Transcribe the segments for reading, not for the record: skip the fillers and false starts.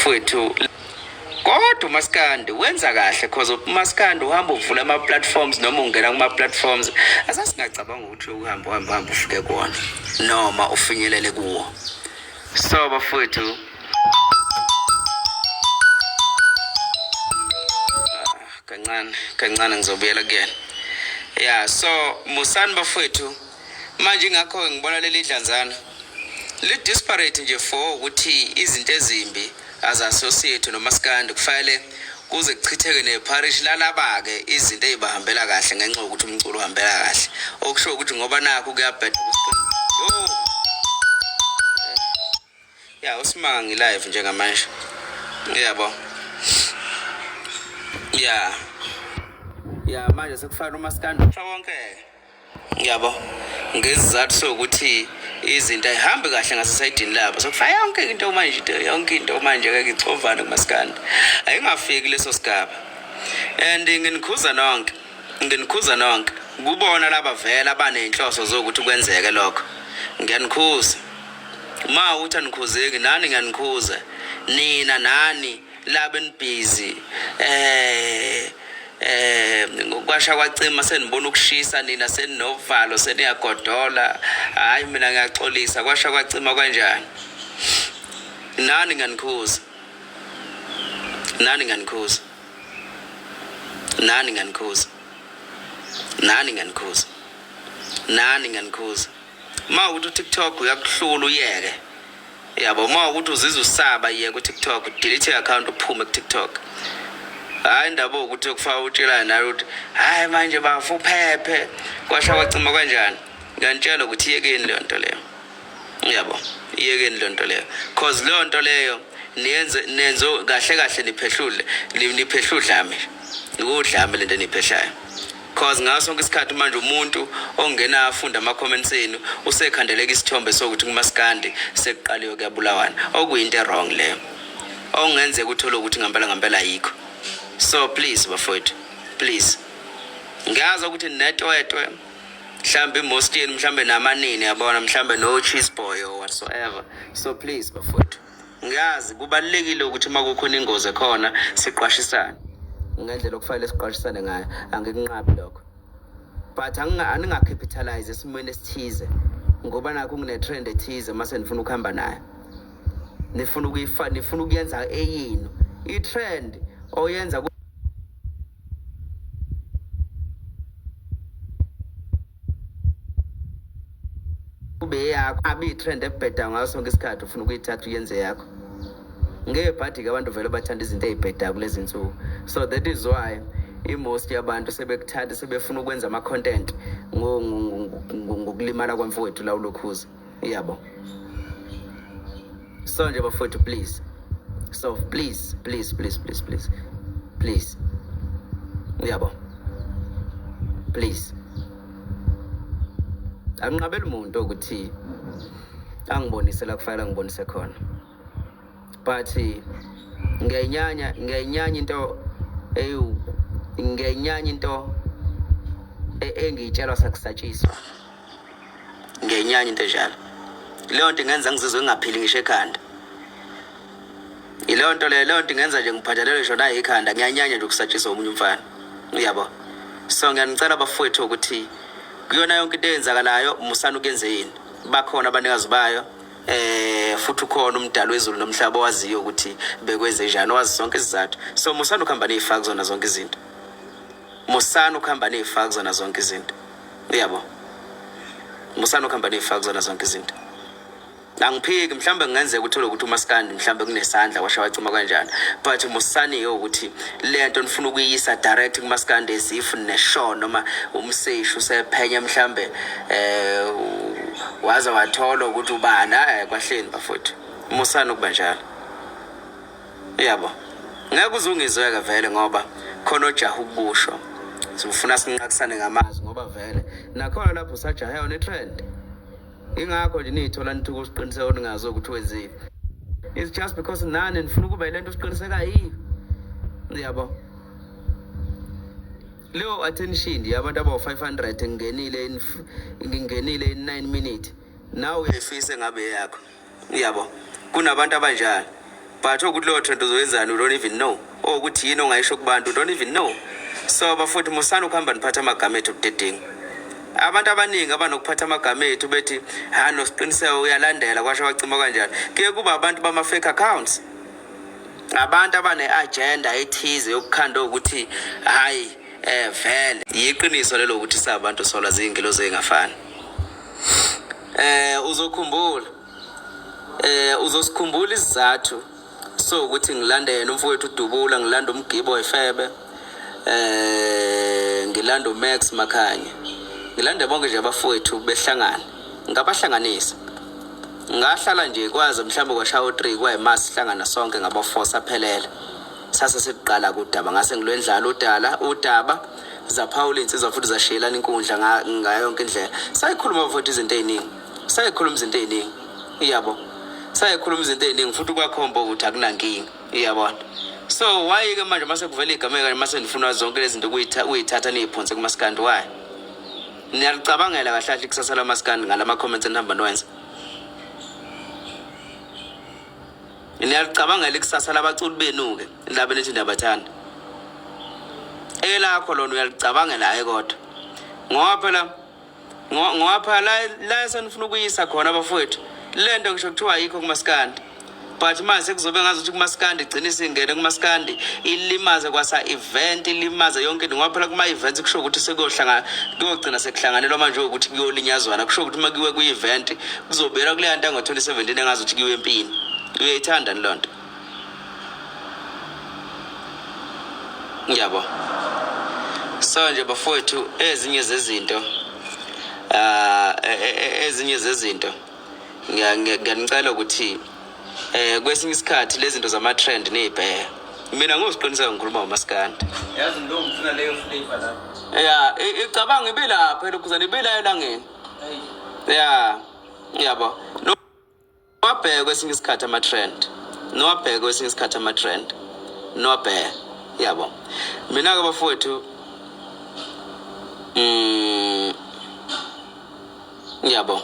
bafowethu kodwa uMaskandi wenza kahle because uMaskandi uhamba uvula ama-platforms noma ungena kuma-platforms asasingacabanga ukuthi uhamba ufike kuwona noma ufinyelele kuwo. So bafowethu kancane ngizobuyela again. Yeah, so Musani bafowethu manje ngakho ngibona leli dlanzana li disparate nje for ukuthi izinto ezimbi as associate noMaskandi kufanele kuze kuchitheke neparish lalaba ke izinto ezibahambela kahle ngenxa ukuthi umculo uhambela kahle okusho ukuthi ngoba nakho kuyabheda yo ya usimanga ngilive njengamanje yabo ya manje sekufanele uMaskandi wonke yabo ngesizathu sokuthi izinto ayihambi kahle ngasesayidini labo sokufaya yonke into manje ke ngichovana kuMaskandi ayingafiki leso sigaba and nginikhuza nonke kubona laba vela abanenhloso zokuthi kwenzeke lokho ngiyanikhuza uma uthi anikhuzeki nani ngiyanikhuza nina nani labe nibhizi ngokwasha kwacima senibona ukushisa nina seninovalo seniyagodola hayi mina ngiyaxolisa kwasha kwacima kanjani nani ngiyanikhuza ma uthi TikTok uyakuhlula uyeke yabo ma uthi uzizwa usaba yeke ku TikTok delete account uphume ku TikTok. Hayi indaba ukuthi kufaka utshela nayo ukuthi hayi manje bafu uphephe kwasha kwacima kanjani ngiyantshela ukuthi iyekeni leyo nto leyo yabo iyekeni leyo nto leyo cause leyo nto leyo nenzo kahle niphehludlame ukudlame lento niphehlayo cause ngaso sonke isikhathi manje umuntu ongena afunda ama comments enu usekhandeleka isithombe sokuthi kuMaskandi sekuqaliwe kuyabulawana okuyinto wrong leyo ongenzeka uthola ukuthi ngempela ayikho. So please bafowethu please ngiyazi ukuthi netwetwe mhlambe imostini mhlambe namanini yabona mhlambe no cheese boy or whatsoever. So please bafowethu ngiyazi kubalekile ukuthi makukhona ingozi khona siqwashisane ngendlela okufanele siqwashisane ngayo angikunqabi lokho but aningacapitalize esimweni esithize ngoba nakho ngine trend ethize mase nifuna ukuhamba nayo nifuna ukuyenza eyini I trend oyenza kube yakho abi trend ebheda ngaso sonke isikhathi ufuna ukuyithatha uyenze yakho ngebhadi ke abantu vele bathanda izinto ezibheda kulezi insuku. So that is why most yabantu sebekuthanda sebefuna ukwenza ama content ngokulimala kwamfowethu la ulokhuza yabo. So nje bafowethu please. So please yabo please anginqabela umuntu ukuthi angibonise la kufanele ngibonise khona but ngenyanya into engiyitshelwa sakusatshiswa ngenyanya into njalo leyo nto ingenza ngizizwe ngingaphili ngisho ekhanda leyo nto ingenza nje ngiphathelele shona ikhanda ngiyanyanya nje ukusatshiswa umunye umfana uyabo. So ngiyanicela bafowethu ukuthi kuyona yonke into eyenzakalayo musana ukuyenze yini bakhona abanikazi bayo futhi ukhona umdali wezulu nomhlaba owaziyo ukuthi bekwenze njani wazi zonke izizathu. So musana ukuhamba nezifaka zona zonke izinto uyabo musana ukuhamba nezifaka zona zonke izinto angiphiki mhlambe ngenzeka uthole ukuthi uMaskandi mhlambe kunesandla kwasha wacima kanjani but musani ukuthi lento nifuna ukuyisa direct kuMaskandi ezifu neshow noma umseshu sephenya mhlambe waza wathola ukuthi ubana kwahleni bafowethu musani ukubanjalo yabo ngeke uzungizweka vele ngoba khona ojaha ukubusho sifuna sinqakisane ngamazwi ngoba vele nakhona lapho usajaha yona trend ingakho nje nithola nithuka usiqiniseko ningazo ukuthi wenzile. It's just because nani nifuna kube lento usiqiniseka yiyo yabo. Leyo attention yabantu aba500 ngingenile in 9 minutes now uyefise ngabe yakho yabo kunabantu abanjalo but ukuthi lo trend uzoyenzani you don't even know ukuthi yini ongayisho kubantu you don't even know. So bafowethu musana ukuhamba niphatha amagama ethu budedengu. Abantu abaningi abanokuphatha amagama ethu bethi nosiqiniseko uyalandela kwasho wacima kanjani. Kuye kuba abantu bama-fake accounts, abantu abane-agenda ethize yokukhanda ukuthi hayi vele yiqiniso lelo ukuthi sabantu sola ziyingilozi ezingafani. Uzosikhumbula isizathu so ukuthi ngilandele umfowethu uDubula, ngilanda uMgibo Efebe, ngilanda uMax Makhanye, ngilanda bonke nje abafowethu behlangana, ngabahlanganisa. Ngahlala nje kwaze mhlawumbe kwashawo 3 kwayimasi sihlangana sonke ngabaforce aphelele. Sase siqala kudaba ngase ngilwendlala udaba zaphawula insizwa futhi zashiyelana inkundla ngayo yonke indlela. Sayikhuluma futhi izinto eziningi. Sayikhuluma izinto eziningi. Iyabo. Sayikhuluma izinto eziningi futhi kwakhomba ukuthi akunankingi. Iyabona. So why ke manje mase kuvela igama kanye mase ndifuna zonke lezi zinto kuyithatha niyiphonse kumaskandi why? Niyacabangela kahle ikusasa lamaskandi ngalama comments enihamba nwenza. Niyacabangela ikusasa labaculi benu-ke laba nithi niyabathanda. Elakho lona uyalicabangela hayi kodwa. Ngoba phela la senifuna ukuyisa khona abafowethu. Lento ngisho kuthiwa ayikho kumaskandi. But manje kuzobe ngazuthi kumaskandi igcine singene kumaskandi ilimaze kwasa event ilimaze yonke into ngoba phela kuma events kusho ukuthi kuyogcina sekuhlanganelwa manje ukuthi kuyolinyazwana kusho ukuthi makiwe ku event kuzobera kule nto ngo2017 engazuthi kiwe empini. Uyayithanda lonto. Ngiyabo. So nje bafowethu ezinye zezinto ngiyanicela ukuthi kwesinye isikhathi lezi zinto zama trend nezibheya. Mina ngosiqiniseka ngikhuluma ngomaskandi. Yazi ndo ngifuna leyo flavor lapha. Icabanga ibelapha lokuzana ibelayo langeni. Ngiyabo. Nowabheka kwesinye isikhathi ama-trend. Nowabheka. Yabo. Mina-ke bafowethu yabo.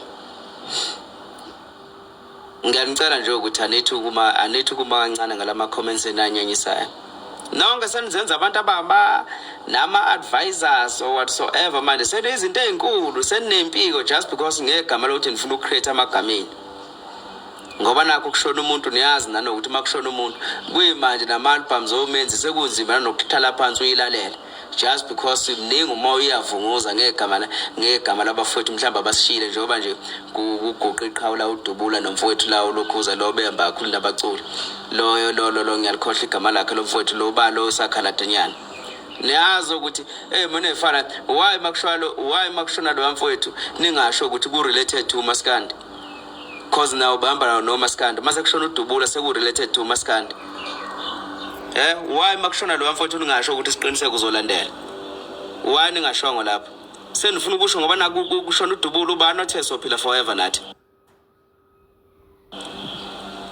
Ngiyanicela nje ukuthi anithi ukuma kancane ngalama comments enanyanyisayo. Nonke senizenza abantu ababa nama-advisors or whatsoever manje senizinto ezinkulu senempiko just because ngegama lokuthi ngifuna ukucreate amagameni. Ngoba nakho kushona umuntu niyazi nanokuthi makushona umuntu kuyimanje nama-albums omenzi sekunzima nokuthatha phansi uyilalela just because mningi uma uyavunguza ngegama labafowethu mhlawumbe abasishile njengoba nje kuguqa iqhawula uDubula nomfowethu lawo lokhuza lo bemba kakhulu nabaculi lo ngiyalikhohle igama lakhe lomfowethu lo balo sakhaladanyana. Niyazi ukuthi mina efana why makushona lo mfowethu ningasho ukuthi ku related to umaskandi. Cause now bahamba no maskandi mase kushona uDubula seku related to maskandi. Why makushona lo mfowethu ningasho ukuthi siqiniseke uzolandela. Why ningashongo lapho? Senifuna ukusho ngoba naku kushona uDubula ubani othe sophila forever nathi.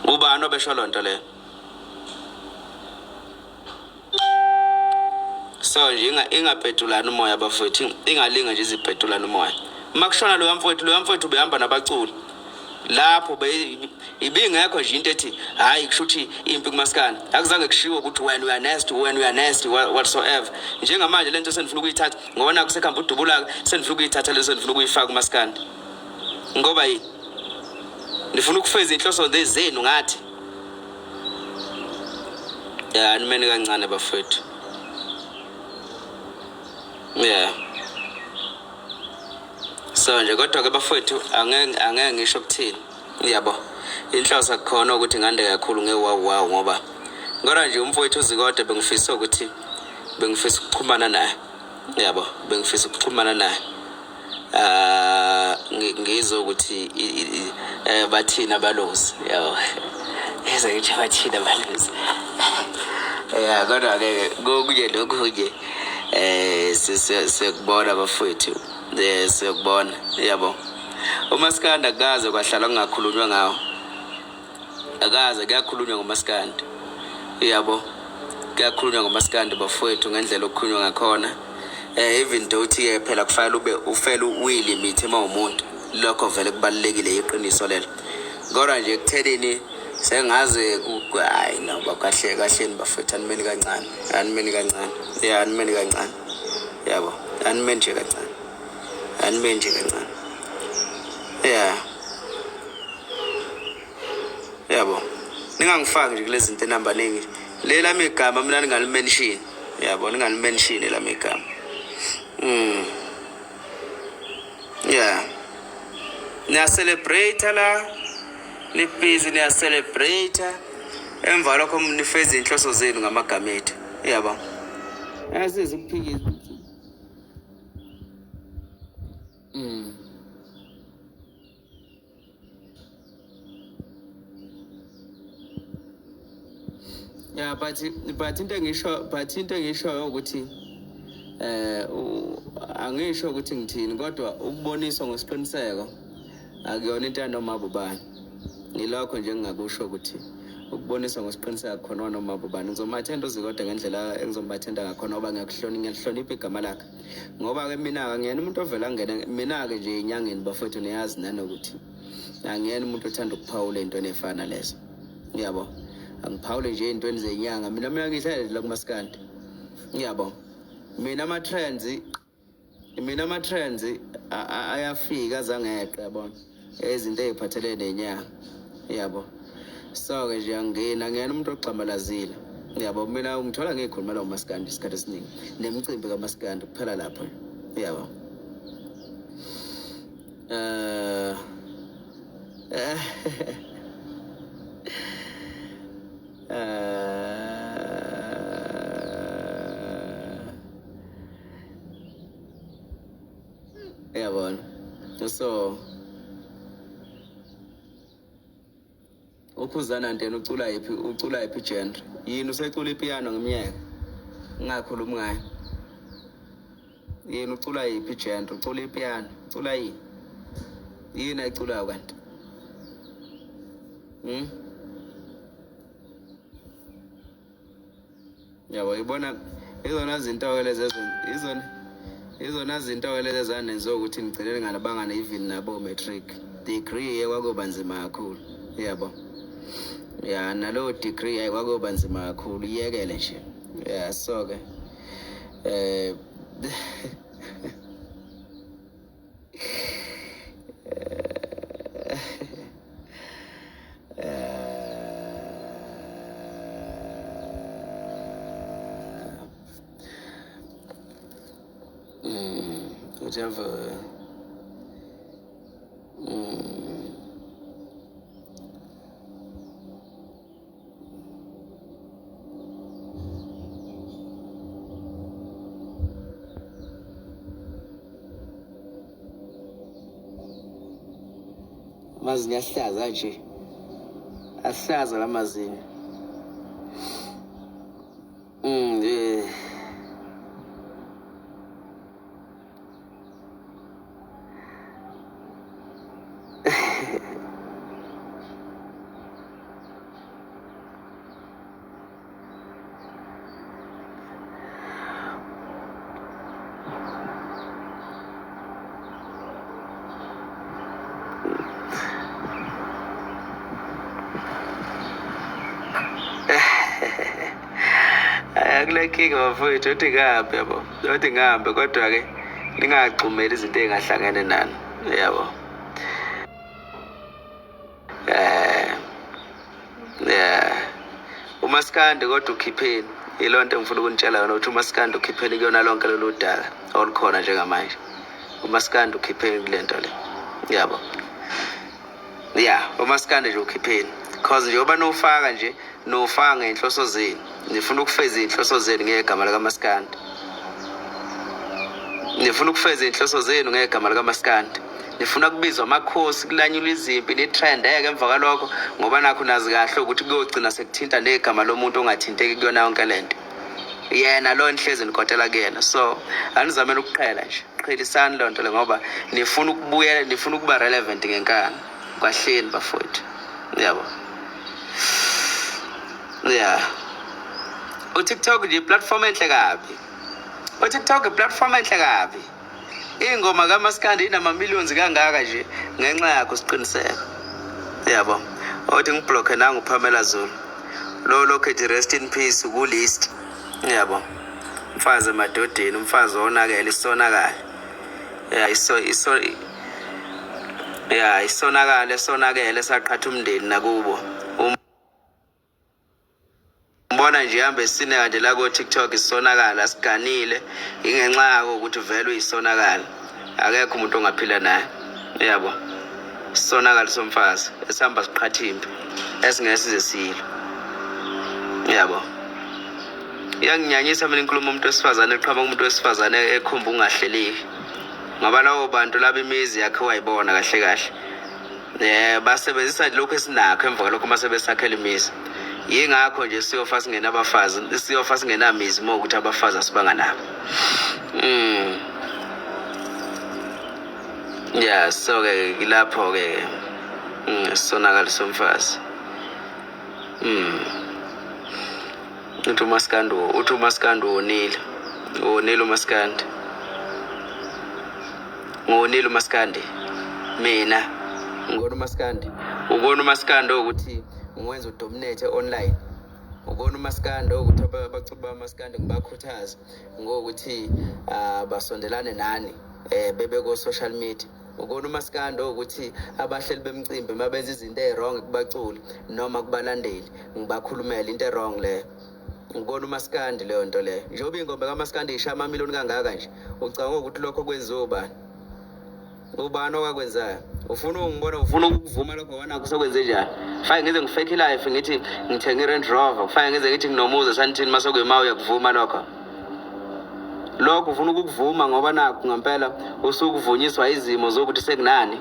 Ubani obesho lonto le. So nje ingaphetulana umoya bafowethu ingalinga nje iziphetulana umoya. Makushona lo mfowethu behamba nabaculi. Lapho ibingekho nje into ethi hayi kushuthi impi kumaskandi akuzange kushiwo ukuthi when we are nasty whatsoever. Njengamanje lento senifuna ukuyithatha ngoba naku sekhamba uDubula senifuna ukuyithatha leso senifuna ukuyifaka kumaskandi. Ngoba yini nifuna ukufeza inhloso zenu ngathi nimene kancane bafowethu. So nje kodwa ke bafowethu angeke ngisho ukuthini. Yabo. Inhloso akukhona ukuthi ngande kakhulu ngewawu ngoba ngora nje umfowethu uZikode bengifisa ukuxhumana naye. Yabo, bengifisa ukuxhumana naye. Ngizwe ukuthi bathina balozi. Yabo. Ezayithi bathina balozi. Kodwa ke ngokunye lokho-ke siyakubona bafowethu. Siyakubona. Yabo. uMaskandi akaze kwahlala kungakhulunywa ngawo. Akaze kuyakhulunywa ngoMaskandi. Yabo. Kuyakhulunywa ngoMaskandi bafowethu ngendlela okukhulunywa ngakhona. Even though uthi phela kufanele ufele uyilimit uma umuntu lokho vele kubalekile iqiniso lelo. Kodwa nje ekutheleni sengaze hayi no kahle kahle bafethu animeni kancane yeah animeni kancane yabo animeni nje kancane yeah yabo ningangifaki nje kulezi zinto enamba ningi lela igama mina ngingalimention yabo ngingalimention lami igama yeah niya celebrate la nibhizi niya celebrate emva lokho nifeza inhloso zenu ngamagama ethu yabo asize ukuphikisa yeah but into engisho ukuthi angisho ukuthi ngithini kodwa ukuboniswa ngosiqiniseko akuyona into yanoma ubani ngilokho nje engingakusho ukuthi ukuboniswa ngosiqiniseko khona noma ubani ngizomathenda uzikodwa ngendlela engizomathenda ngakhona ngoba ngiyalihlonipha igama lakhe ngoba ke mina ngiyena umuntu ovela angena mina ke nje inyangeni bafethu niyazi nanokuthi angiyena umuntu othanda ukuphawula into efana lezo yabo angiphawule nje into zenyanga mina ngihlala la kumaskandi yabo mina ama trends ayafika azangeqa yabona izinto eziphathelene nenyanga yabo so ke nje ngiyena umuntu oxamalazile yabo mina ungithola ngikhuluma la kumaskandi isikhathi esiningi nemicimbi kamaskandi kuphela lapho yabo yabona so ukhuzana ntena ucula yiphi genre yini usecula ipiano ngeminyaka ngingakhuluma ngayo yini ucula yiphi genre ucula ipiano ucula yini ayiculayo kanti yabo ibona izona zinto ke lezo izona zinto ke lezo zanenziwa ukuthi ngigcinele ngalabangana even nabo matric degree kwakuba nzima kakhulu yabo ya nalo degree kwakuba nzima kakhulu iyekele nje yeah so ke whichever amazinyo ahlaza nje ahlaza lamazinyo akulekike bafowethu uthi ngahambe yabo uthi ngahambe kodwa ke ningagcumeli izinto engahlangene nani yabo umaskandi kodwa ukhipheni ilonto engifuna ukunitshela yona ukuthi umaskandi ukhipheni kuyona lonke lolu daka olukhona njengamanje umaskandi ukhipheni kulento le yabo umaskandi nje ukhipheni because njengoba nofaka ngenhloso zenu nifuna ukufeza inhloso zenu ngegama likaMaskandi nifuna kubizwa amakhosi kulanyulwa izimpi nithrendeke emva kwalokho ngoba nakho nazi kahle ukuthi kuyogcina sekuthinta negama lomuntu ongathinteki kuyona yonke lento yena lo nihlezi nikotela kuyena so anizamela ukuqhela nje qhelisani lonto le ngoba nifuna ukubuyela nifuna ukuba relevant ngenkani kwahleni bafowethu yabo uTikTok nje platform enhle kabi ingoma kaMaskandi inama millions kangaka nje ngenxa yakho siqiniseko yabo othi ngiblock nangu Pamela Zulu lo lokhethi rest in peace ku list yabo umfazi emadodeni umfazi onakele isonakala isonakele saqhatha umndeni nakubo umbona nje ihambe sine kanje la ku TikTok isonakala siganile ingenxa yako ukuthi vele uyisonakala akekho umuntu ongaphila naye yabo isonakala somfazi esihamba siqhatha impi esingesize silo yabo yanginyanyisa mina inkulumo umuntu wesifazane eqhamuka umuntu wesifazane ekhomba ungahleleki ngoba lawo bantu laba imizi yakhe wayibona kahle basebenzisa lokho esinakho emva kwalokho mase besakhela imizi yingakho nje siyofa singenabafazi siyofa singenamizi uma ukuthi abafazi asibanga nabo so ke lapho ke sonakala somfazi uthi uMaskandi onile uMaskandi ngonile uMaskandi mina ngona uMaskandi ubona uMaskandi ukuthi ngiwenza udominate online ubona uMaskandi ukuthi abaculi bamaskandi ngibakhuthaza ngokuthi basondelane nani bebe ko social media ubona uMaskandi ukuthi abahleli bemicimbi mabenza izinto ezirong kubaculi noma kubalandeli ngibakhulumela into erong le ngibona uMaskandi leyo nto le njengoba ingoma kaMaskandi ishaya amamiliyoni kangaka nje ucabanga ukuthi lokho kwenziwa ubani okakwenzayo ufuna ukuvuma lokho wona kusokwenze njani fake ngize ngifake life ngithi ngithenga iRange Rover fake ngize ngithi nginomuza sanithini masokuyima uyakuvuma lokho ufuna ukuvuma ngoba nakho ngempela usukuvunyiswa izimo zokuthi sekunani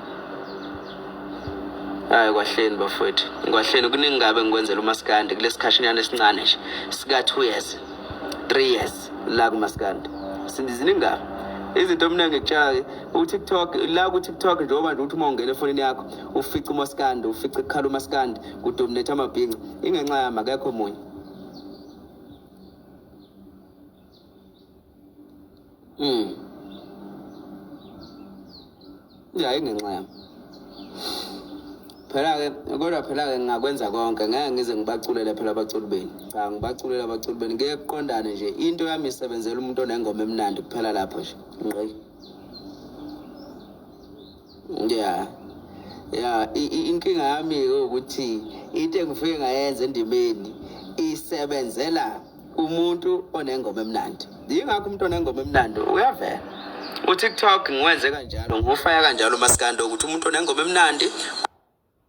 hayi kwahleni bafowethu kwahleni kuningi ngabe ngikwenzela uMaskandi kulesikhashinyana esincane nje sika 2 years 3 years la kuMaskandi sindiziningi ngabe izinto mina ngikutshela uTikTok la ku TikTok njengoba nje uthi uma ungena efonini yakho ufica uMaskandi ufica ekhala uMaskandi kudominate amabhinqa ingenxa yami akekho munye ingenxa yami phela-ke ngingakwenza konke ngeke ngize ngibaculele phela abaculi beni cha ngibaculela abaculi beni ngeke kuqondane nje into yami isebenzela umuntu onengoma emnandi kuphela lapho nje inkinga yami-ke ukuthi into engifike ngayenza endimeni isebenzela umuntu onengoma emnandi yingakho umuntu onengoma emnandi uyavela uTikTok ngiwenze kanjalo ngufaya kanjalo uMaskandi ukuthi umuntu onengoma emnandi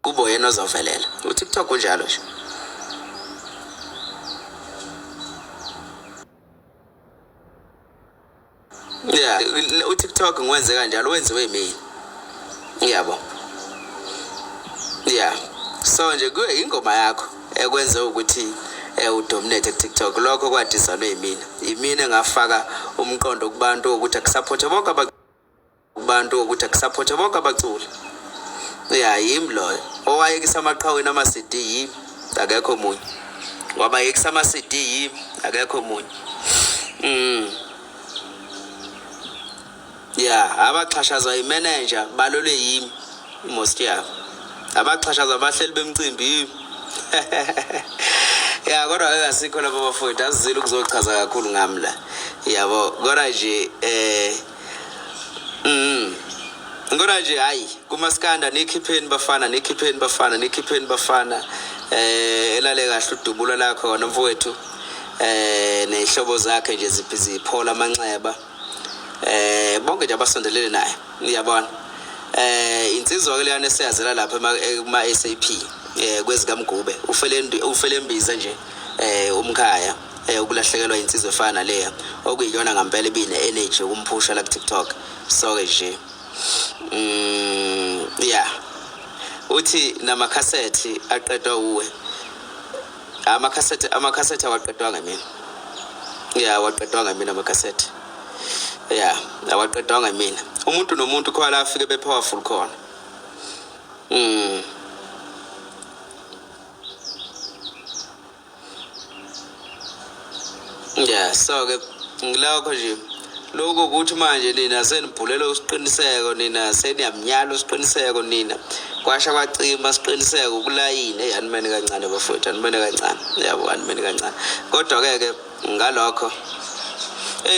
kubo yena ozovelela uTikTok unjalo nje uTikTok ngiwenze kanjalo wenziwe yimi yabo so nje kuye ingoma yakho ekwenza ukuthi udominate kuTikTok lokho kwadisanwe yimina engafaka umqondo kubantu ukuthi akusupport bonke abaculi yimi loyo owayekisa amaqhaweni ama-CD yimi akekho munye wabayekisa ama-CD yimi akekho munye abaxhashazwa imanager balolwe yimi most yabo abaxhashazwa abahleli bemicimbi yimi kodwa asikho lapho bafowethu asizile ukuzochaza kakhulu ngami la yabo kodwa nje ngona nje hayi kuMaskanda nikhipheni bafana elale kahle udubulo lakho khona mfowethu nehlobo zakhe nje ziphola amanxeba bonke nje abasondelene naye uyabona insizwa ke leyana esiyazela lapha ema SAP kwezikamgube ufele embiza nje umkhaya ukulahlekelwa insizwa efana leya okuyiyona ngempela ibine energy ukumphusha la ku TikTok so ke nje uthi namakhasethi aqedwa uwe amakhasethi awaqedwa ngamina waqedwa ngamina amakhasethi awaqedwa ngamina umuntu nomuntu khona afike bepowerful khona so ke ngilakho nje lokho ukuthi manje nina senibhulela usiqiniseko nina seniyamnyala usiqiniseko nina kwasha kwacima siqiniseke ukulayini animene kancane bafowethu animene kancane yabo animene kancane kodwa ke ngalokho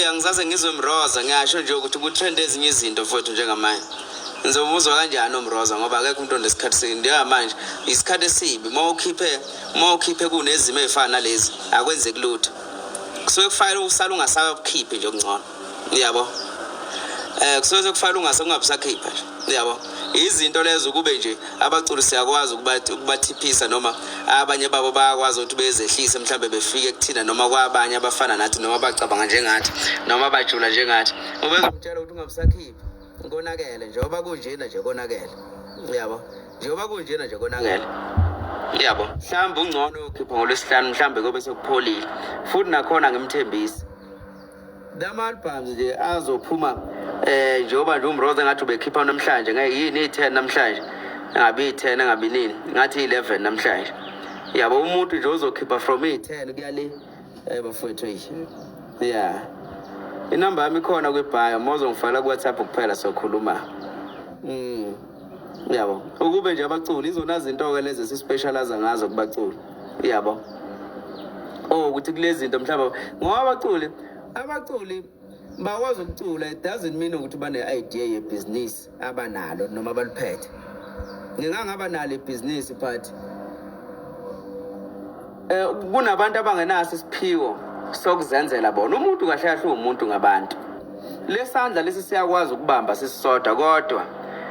angizaze ngizwe Mroza ngiyasho nje ukuthi kutrend ezinye izinto mfowethu njengamanje ngizomuzwa kanjani uMroza ngoba akekho umuntu onesikhathi sendiya manje isikhathi esibi mawukhiphe kunezimo ezifana nalezi akwenzeki lutho kusuke kufanele usala ungasakhiphi nje okungcono yabo kusuke kufanele ungasakhipha nje yabo izinto lezo kube nje abaculi siyakwazi ukubathiphisa noma abanye babo bayakwazi ukuthi bezehlise mhlambe befike kuthina noma kwabanye abafana nathi noma bacabanga njengathi noma bajula njengathi ubezomtshela ukuthi ungabusakhiphi konakele njengoba kunjena nje konakele yabo njengoba kunjena nje konakele yabo mhlawumbe ungcono ukhipha ngolwesihlanu mhlawumbe kube sekupholile futhi nakhona ngimthembisi lama albums nje azophuma njengoba nje uMroza ngathi ubekhipha namhlanje yini i10 namhlanje ngabe i10 ngabe nini ngathi 11 namhlanje yabo umuntu nje uzokhipha from i10 kuyale bafowethu yeah inamba yami khona kwebhayo mawuzongifaka ku WhatsApp kuphela sokhuluma yabo ukube nje abaculi izona izinto ke lezi sispecialize ngazo kubaculi yabo ukuthi kulezi zinto mhlawumbe ngoba abaculi bakwazi ukucula it doesn't mean ukuthi bane idea yebusiness abanalo noma abaliphethe ngingangaba nalo ibusiness but kunabantu abangenaso isiphiwo sokuzenzela bona umuntu kahle kahle umuntu ngabantu lesandla lesi siyakwazi ukubamba sisodwa kodwa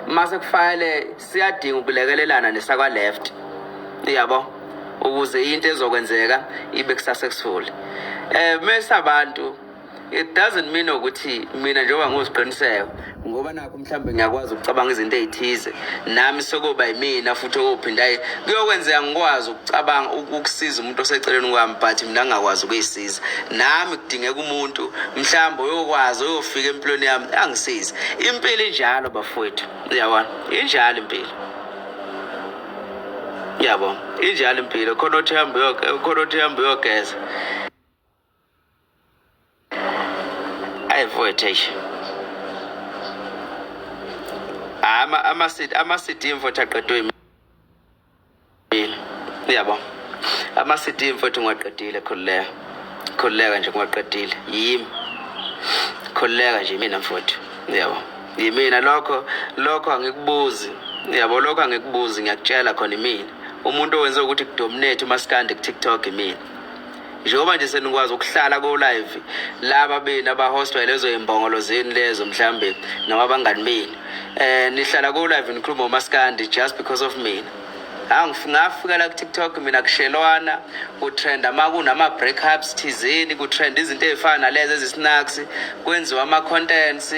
mase kufanele siyadinga ukulekelelana nesakwa left yabo ukuze into ezokwenzeka ibe successful mase abantu it doesn't mean ukuthi mina njengoba ngosiqiniseko ngoba nakho mhlambe ngiyakwazi ukucabanga izinto ezithize nami sokuba yimina futhi okuphinda kuyokwenzeka ngikwazi ukucabanga ukusiza umuntu oseceleni kwami but mina ngakwazi ukuyisiza nami kudingeka umuntu mhlambe uyokwazi uyofika empilweni yami angisize impilo injalo bafowethu uyabona injalo impilo yabo injalo impilo khona uthi hambe uyogeza votation ama-CD imfowethu aqedwe yimi yabo ama-CD imfowethu ngiwaqedile khululeka nje ngiwaqedile yimi khululeka nje mina mfowethu yabo yimina lokho angikubuzi yabo lokho angikubuzi ngiyakutshela khona imina umuntu owenze ukuthi kudominate uMaskandi ku-TikTok imina njengoba nje senikwazi ukuhlala ko-live laba beni abahostwa lezo imbongolo zeni lezo mhlambe noma abangani beni nihlala ko-live nikhuluma uMaskandi just because of mina ngafika la ku-TikTok mina kushelwana kutrend kunama-breakups thizeni kutrend izinto ezifana nalezo ezisnacks kwenziwa ama-contents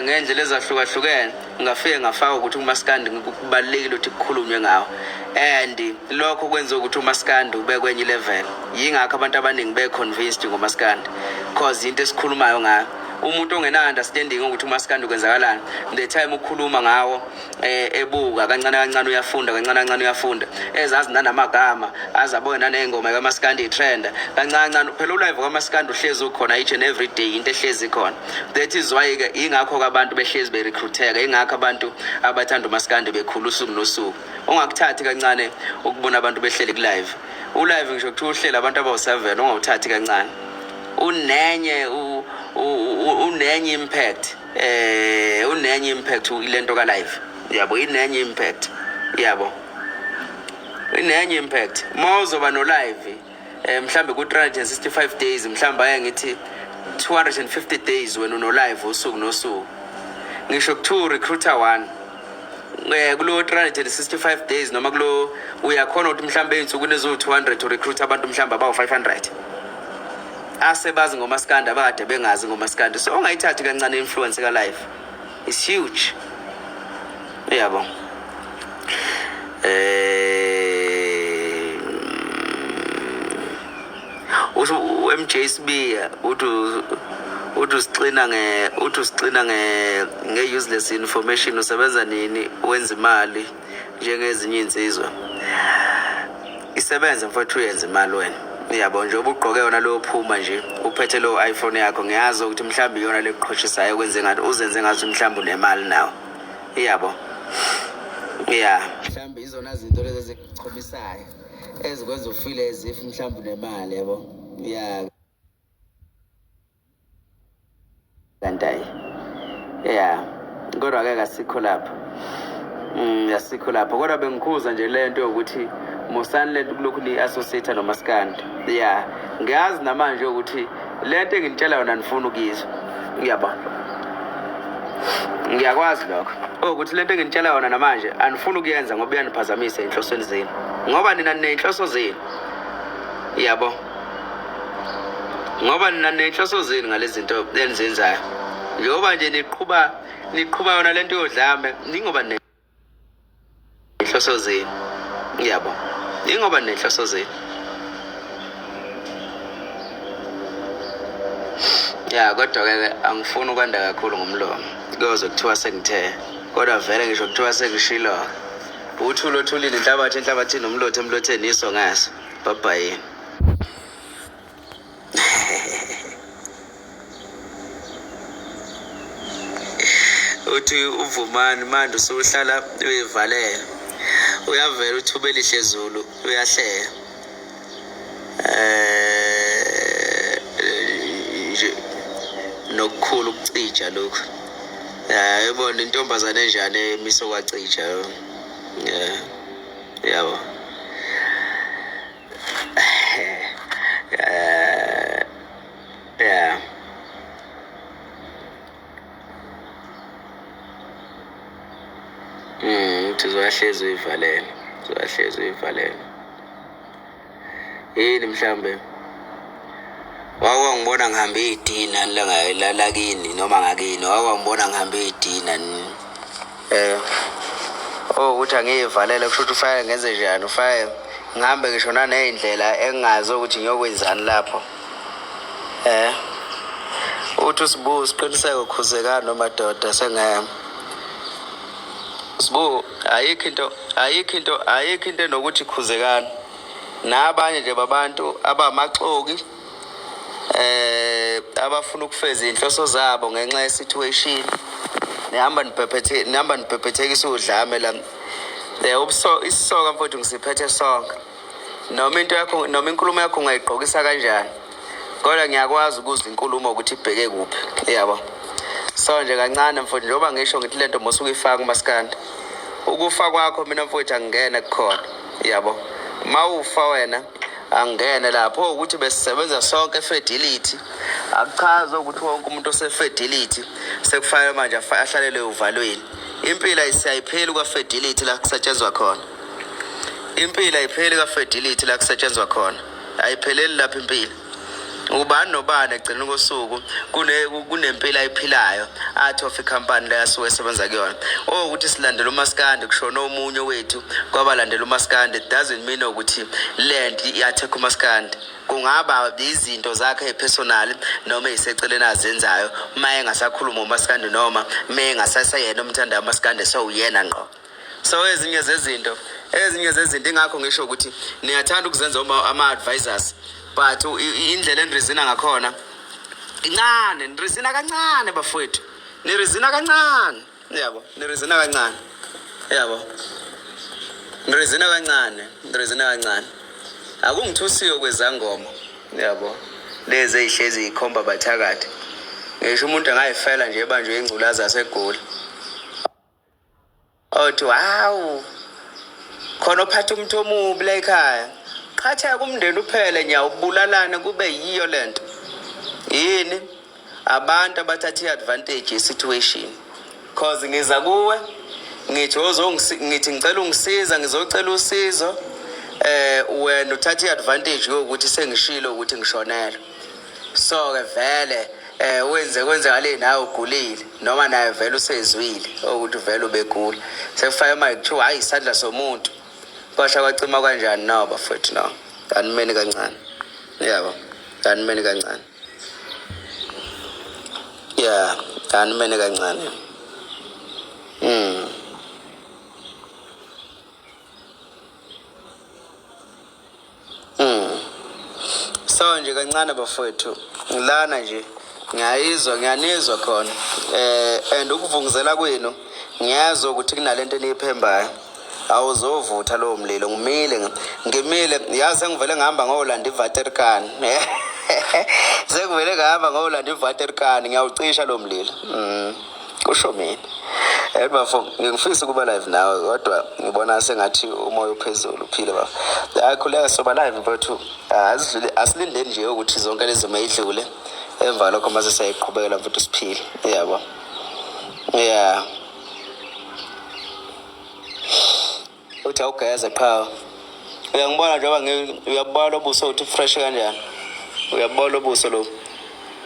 ngendlela ezahlukahlukene ngafike ngafaka ukuthi uMaskandi kubalulekile ukuthi kukhulunywe ngawo and lokho kwenza ukuthi uMaskandi ube kwenye level yingakho abantu abaningi be-convinced ngoMaskandi cause into esikhulumayo ngayo umuntu ongena-understanding ukuthi uMaskandi kwenzakalani the time ukhuluma ngawo ebuka kancane kancane uyafunda kancane kancane uyafunda ezazi nanamagama azabone nanengoma kaMaskandi itrenda kancane kancane phela ulive kaMaskandi uhlezi ukhona each and every day into ehlezi ikhona that is why ke ingakho abantu behlezi berecruiteka ingakho abantu abathanda uMaskandi bekhulu usuku nosuku ongakuthathi kancane ukubona abantu behleli ku-live ulive ngisho kuthi uhleli abantu abawu7 ongawuthathi kancane unenye impact ilento ka live yabo inenye impact yabo inenye impact mawuzoba no live mhlambe ku 365 days mhlambe ayangithi 250 days wena no live usuku nosuku ngisho ku2 recruiter 1 kulo 365 days noma kulo uyakhona ukuthi mhlambe einsukwini ezo200 recruit abantu mhlambe abawu 500 asebazi ngoMaskandi abakade bengazi ngoMaskandi so ungayithathi kancane influence ka live is huge yabo MJ Sibiya uthi usixina nge-useless information usebenza nini wenza imali njengezinye insizwa isebenza mfowethu uyenza imali wena yabo nje ubugqoke yona lo phuma nje uphethe lo iPhone yakho ngiyazi ukuthi mhlambi yona leqhoshisayo kwenze ngathi uzenze ngathi mhlambi unemali nawe yabo Yeah, mhlawumbe izona zinto lezi ezikuchomisayo ezikwenza ufile as if mhlawumbe unemali yabo. Yeah. Kanti yeah, kodwa-ke kasikho lapho. Asikho lapho, kodwa bengikhuza nje lento yokuthi musani lento kulokhu ni-associate nomaskandi. Yeah, ngiyazi namanje ukuthi lento enginitshela yona nifuna ukuyizwa. Ngiyabona, ngiyakwazi lokho ukuthi lento enginitshela yona namanje anifuni ukuyenza ngoba iyaniphazamisa enhlosweni zenu, ngoba nina niney'nhloso zenu. Yabo, ngoba nina niney'nhloso zenu ngalezi zinto enizenzayo. Njengoba nje niqhuba yona lento yodlame, ningoba nenhloso zenu. Yabo, ningoba nenhloso zenu. Ya, kodwa-ke angifuni ukwanda kakhulu ngomlomo kuyoze kuthiwa sengithe, kodwa vele ngisho kuthiwa sengishilo. Uthuli othulile inhlabathi, enhlabathini umlotha, emlotheni iso ngaso. Babhayini. Uthi uvumani manje usuhlala uyivalela, uyavela uthuba elihle zulu uyahleka. Nje nokukhulu ukucija lokhu. Yabona intombazane enjani emiso kwacija. Yabo. Yeah. Uzohlezi uyivalele, uzohlezi uyivalele. Yini mhlambe wawangibona ngihamba idina la kini noma ngakini, wawangibona ngihamba idina ukuthi angiyivalele kusho ukuthi ufaye ngenze njani, ufaye ngihambe ngisho naney'ndlela engingazi ukuthi ngiyokwenzani lapho. Uthi uSibu siqiniseke ukhuzekana nomadoda sengihamba. Sibu, ayikho into enokuthi khuzekana nabanye nje babantu abamaxoki abafuna ukufeza inhloso zabo ngenxa ye-situation. Nihamba nibhebhethekisa udlame la. Isisoka mfowethu ngisiphethe sonke. Noma inkulumo yakho ungayigqokisa kanjani, kodwa ngiyakwazi ukuzwa inkulumo ukuthi ibheke kuphi. Yabo, so nje kancane mfowethu, njengoba ngisho ngithi lento mosuke ifaka umaskandi, ukufa kwakho mina mfowethu angingene kukhona. Yabo, mawufa wena angene lapho ukuthi besisebenza sonke efertility. Akuchaza ukuthi wonke umuntu osefertility sekufanele manje ahlalele uvalweni. Impilo ayisayipheli kwa-fertility la kusetshenzwa khona. Impilo ayipheli kwa-fertility la kusetshenzwa khona, ayipheleli lapho impilo. Ubani nobani egcina kosuku kunempilo ayiphilayo athi of ikhampani le asuke esebenza kuyona. Ukuthi silandela umaskandi kushona omunye wethu kwabalandela umaskandi, it doesn't mean ukuthi lento iyathekha umaskandi. Kungaba izinto zakhe epersonal noma eziseceleni azenzayo uma engasakhuluma umaskandi noma uma engasasayena umthanda umaskandi so uyena ngqo. So ezinye zezinto ingakho ngisho ukuthi niyathanda ukuzenza ama-advisors, but indlela enirezina ngakhona incane, nirezina kancane bafowethu, nirezina kancane. Yabo, nirezina kancane. Yabo, nirezina kancane. Akungithusiyo kwezangoma. Yabo, lezi ezihlezi ikhomba bathakathi. Ngisho umuntu angayifela nje ebanjwe ingculaza yaseGoli. Othi hawu, khona ophatha umuntu omubi la ekhaya. Qhatheka kumndeni uphele nya ubulalane kube yiyo lento. Yini? Abantu abathatha i-advantage ye-situation. Cause ngiza kuwe, ngithi ngicela ungisiza, ngizocela usizo. Wena uthatha i-advantage yokuthi sengishilo ukuthi ngishonela. So-ke vele wenze ngale nawe ugulile noma naye vele usezwile ukuthi vele ubegula. Sekufike manje kuthiwa hayi isandla somuntu. Kwasha kwacima kanjani nawo bafowethu nawo? Kanimeni kancane. Yabo, kanimeni kancane. Yeah, kanimeni kancane. So nje kancane bafowethu, ngilana nje ngiyanizwa khona. And ukuvunguzela kwenu ngiyazi ukuthi kunalento eniyiphembayo. awuzovutha lowo mlilo. Ngimile yazi ngivele ngihamba ngolanda iVatercan. Sengivele ngihamba ngolanda iVatercan ngiyawucisha lo mlilo. Kusho mina. Bafo ngifisa ukuba live nawe kodwa ngibona sengathi umoya uphezulu uphile bafo. Akhuleka soba live mfowethu. Asilindeni nje ukuthi zonke lezi mayidlule. Emva lokho mase sayiqhubekela mfowethu siphile. Yabo. Yeah. Uthi awugeza qha. Uyangibona njengoba uyabona ubuso uthi fresh kanjani? Uyabona ubuso lo.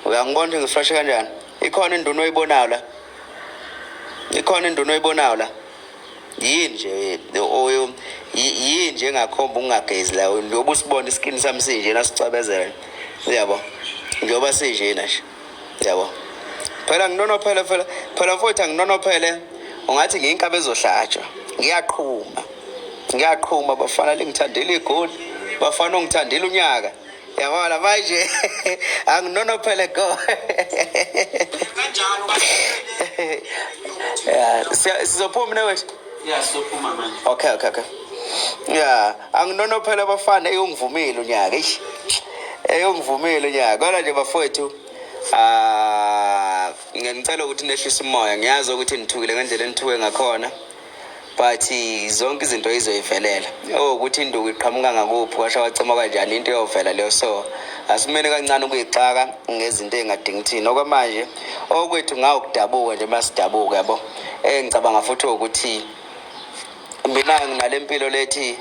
Uyangibona ukuthi ngifresh kanjani? Ikhona induno oyibonayo la. Ikhona induno oyibonayo la. Yini nje yini nje engakhomba ungagezi la. Njengoba usibona iskin sami sinje nasicabezela. Yabo. Njengoba sinjena nje. Yabo. Phela phela futhi anginonophele ungathi ngiyinkabe ezohlatshwa. Ngiyaqhuma bafana lengithandela igoli. Bafana ongithandela unyaka. Yabona manje anginonophele go. Yeah, sizophuma nawethu. Yeah, sizophuma manje. Okay. Yeah, anginonophele bafana eyongivumile unyaka. Eyongivumile unyaka. Kodwa nje bafowethu ngicela ukuthi nehlise umoya. Ngiyazi ukuthi nithukile ngendlela enithuke ngakhona. But zonke izinto izoyivelela. Ukuthi induku iqhamuka ngakuphi kwasha wacima kanjani into iyovela leyo. So asimene kancane ukuyixaka ngezinto engadingi thina. Okwamanje okwethu ngawukudabuka nje masidabuka yabo. Ngicabanga futhi ukuthi mina nginalempilo lethi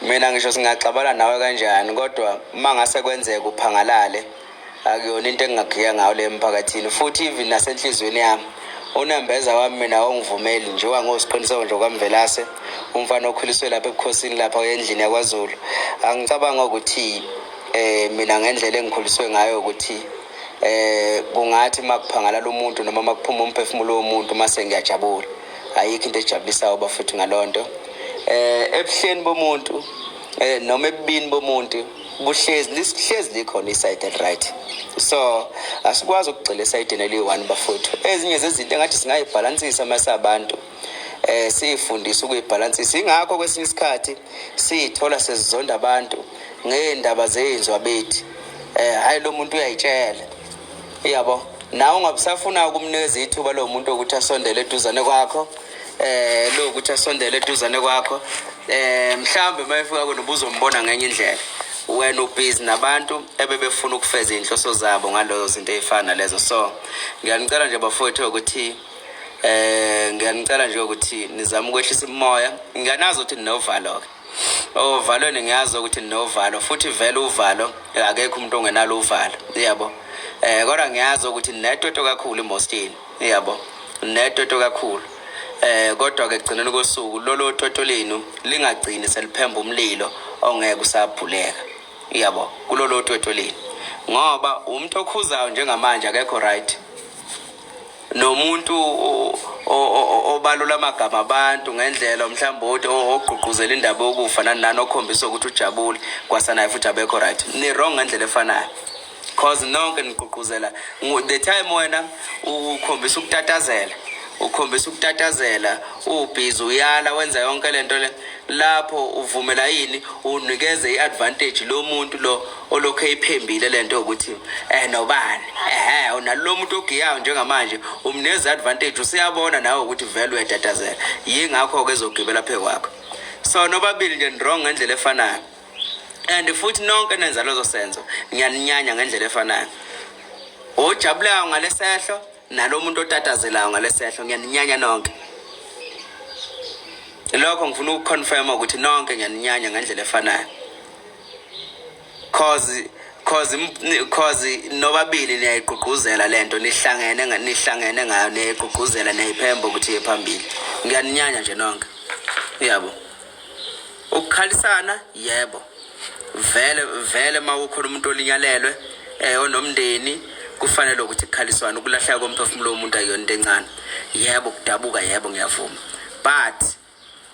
mina ngisho singaxabana nawe kanjani kodwa mangase kwenzeka uphangalale akuyona into engingagiya ngayo le emphakathini futhi even nasenhlizweni yami unembeza wami mina ongivumeli nje wangosiqiniseko nje kwamvelase umfana okhuliswe lapha ebukhosini lapha endlini yakwaZulu. Angicabanga ukuthi mina ngendlela engikhuliswe ngayo ukuthi kungathi makuphangala lo muntu noma makuphuma umphefumulo womuntu mase ngiyajabula. Ayikho into ejabulisayo bafethu ngalonto. Ebuhleni bomuntu noma ebubini bomuntu buhlezi likhona iside right. So asikwazi ukugcila iside neli1 bafethu. Ezinye zezinto engathi singayibhalansisa masabantu sifundisa ukuyibhalansisa. Ingakho kwesinye isikhathi sithola sezizonda abantu ngeendaba zenzwa bethi. Hayi lo muntu uyayitshela. Yabo. Nawe ungabusafuna ukumnikeza ithuba lo muntu ukuthi asondele eduzane kwakho. Lo ukuthi asondele eduzane kwakho. Mhlambe mayefika kunobuzo umbona ngenye indlela. Wena ubhizi nabantu ebebefuna ukufeza inhloso zabo ngalozo zinto ezifana lezo. So ngiyanicela nje bafowethu ukuthi ngiyanicela nje ukuthi nizame ukwehlisa umoya. Ngiyanazi ukuthi ninovalo. Ovalweni ngiyazi ukuthi ninovalo futhi vele uvalo akekho umuntu ongenalo uvalo. Yabo. Kodwa ngiyazi ukuthi ninetoto kakhulu emostini. Yabo. Ninetoto kakhulu. Kodwa ke egcineni kosuku lolo toto lenu lingagcini seliphemba umlilo ongeke usabhuleka. Yabo. Kulolo toto lenu. Ngoba umuntu okhuzayo njengamanje akekho right. Nomuntu obalula amagama abantu ngendlela mhlawumbe ogqugquzela indaba yokufa nani okhombisa ukuthi ujabule kwasanaye futhi abekho right. Ni wrong ngendlela efanayo. Cause nonke nigqugquzela the time wena ukhombisa ukutatazela ubhizi uyala wenza yonke lento le lapho uvumela yini unikeze iadvantage lo muntu lo olokho eyiphembile lento ukuthi nobani unalo muntu ogiyayo njengamanje umnikeza advantage usiyabona nawe ukuthi vele uyatatazela yingakho ke ezogibela phe kwakho. So nobabili nje wrong ngendlela efanayo. And futhi nonke nenza lezo senzo ngiyaninyanya ngendlela efanayo. Ojabulayo ngalesehlo nalo muntu otatazelayo ngalesehlo ngiyaninyanya nonke. Lokho ngifuna ukuconfirm ukuthi nonke ngiyaninyanya ngendlela efanayo. Cause nobabili niyayigqugquzela lento nihlangene ngayo niyayigqugquzela niyayiphemba ukuthi ephambili. Ngiyaninyanya nje nonke. Yabo. Ukukhalisana yebo. Vele mawukhona umuntu olinyalelwe onomndeni kufanele ukuthi kukhaliswane ukulahleka komphefumulo womuntu ayona into encane. Yebo kudabuka yebo ngiyavuma. But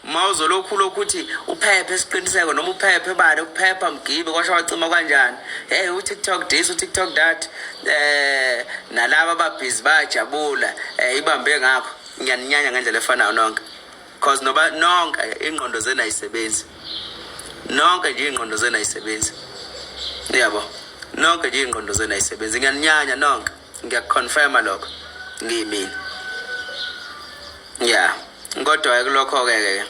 mawuzolokhu ukuthi uphephe esiqiniseko noma uphephe bani ukuphepha mgibe kwasho wacima kanjani. uTikTok this uTikTok that nalabo ababhizi bayajabula ibambe ngakho ngiyaninyanya ngendlela efanayo nonke. because noba nonke ingqondo zenu ayisebenzi, nonke nje ingqondo zenu ayisebenzi, yabo, nonke nje ingqondo zenu ayisebenzi. Ngiyaninyanya nonke, ngiyakuconfirma lokho ngiyimini. Yeah, kodwa kulokho-ke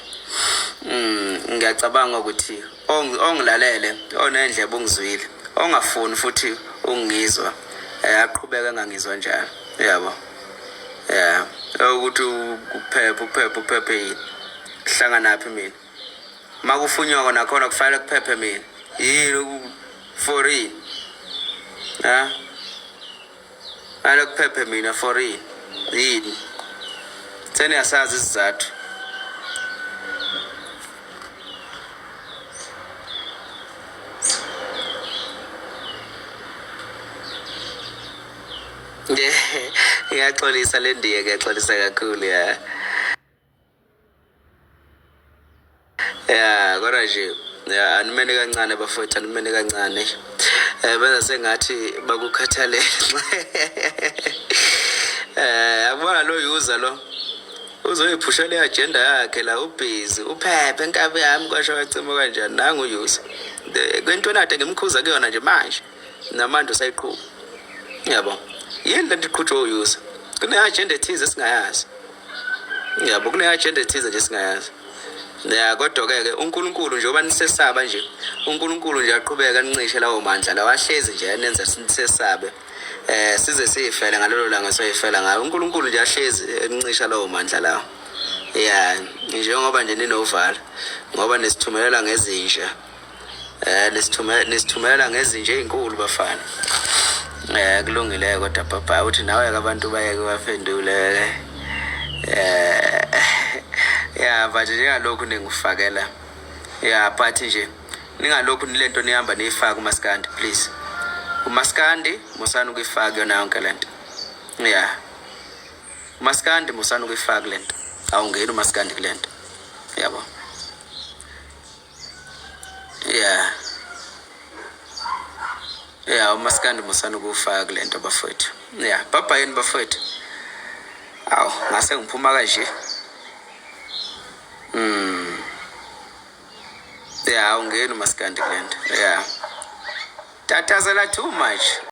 ngiyacabanga ukuthi ongilalele, onendlebe ungizwile, ongafuni futhi ungizwa, aqhubeka ngangizwa njalo, yabo. Yeah, ukuthi uphephe yini, hlangana naphi mina, makufunyoko nakhona kufanele kuphephe mina yini, for real, ha, kufanele kuphephe mina for real yini, seniyasazi isizathu. Ngiyaxolisa le ndiye, ngiyaxolisa kakhulu, ya. Ya, kodwa nje animene kancane bafowethu, animene kancane. Benza sengathi bakukhathalele. Akubona lo user lo uzoyiphusha le agenda yakhe la, ubhizi, uphephe enkabi yami kwasho wacima kanjani, nangu user. Kwento nade ngimkhuza kuyona nje manje, namanje usayiqhuba, yabo. Yini lento iqhutshwa user? Kune-agenda ethize esingayazi, yabo, kune-agenda ethize nje esingayazi. Ya, kodwa-ke uNkulunkulu nje oba nisesaba nje, uNkulunkulu nje aqhubeka ancishe lawo mandla lawo, ahlezi nje anenza sisesabe, size siyifele ngalolo langa soyifela ngayo. uNkulunkulu nje ahlezi encisha lawo mandla lawo. Ya, njengoba nje ninovalo, ngoba nesithumelela ngezinja, nesithumelela ngezinja ezinkulu bafana. Kulungile kodwa papa uthi nawe abantu bayeke baphendule. Yeah, but njengalokhu ningifakela, yeah, but nje ningalokhu nilento nihamba niyifaka uMaskandi, please. uMaskandi musana ukuyifaka yona yonke lento. Yeah, uMaskandi musana ukuyifaka lento, awungeni uMaskandi kulento, yabo. Yeah, yeah, uMaskandi musana ukufaka lento bafowethu. Yeah, baba yini bafowethu, awu ngase ngiphuma kanje. Yeah, awungeni uMaskandi kulento. Yeah, tatazela too much.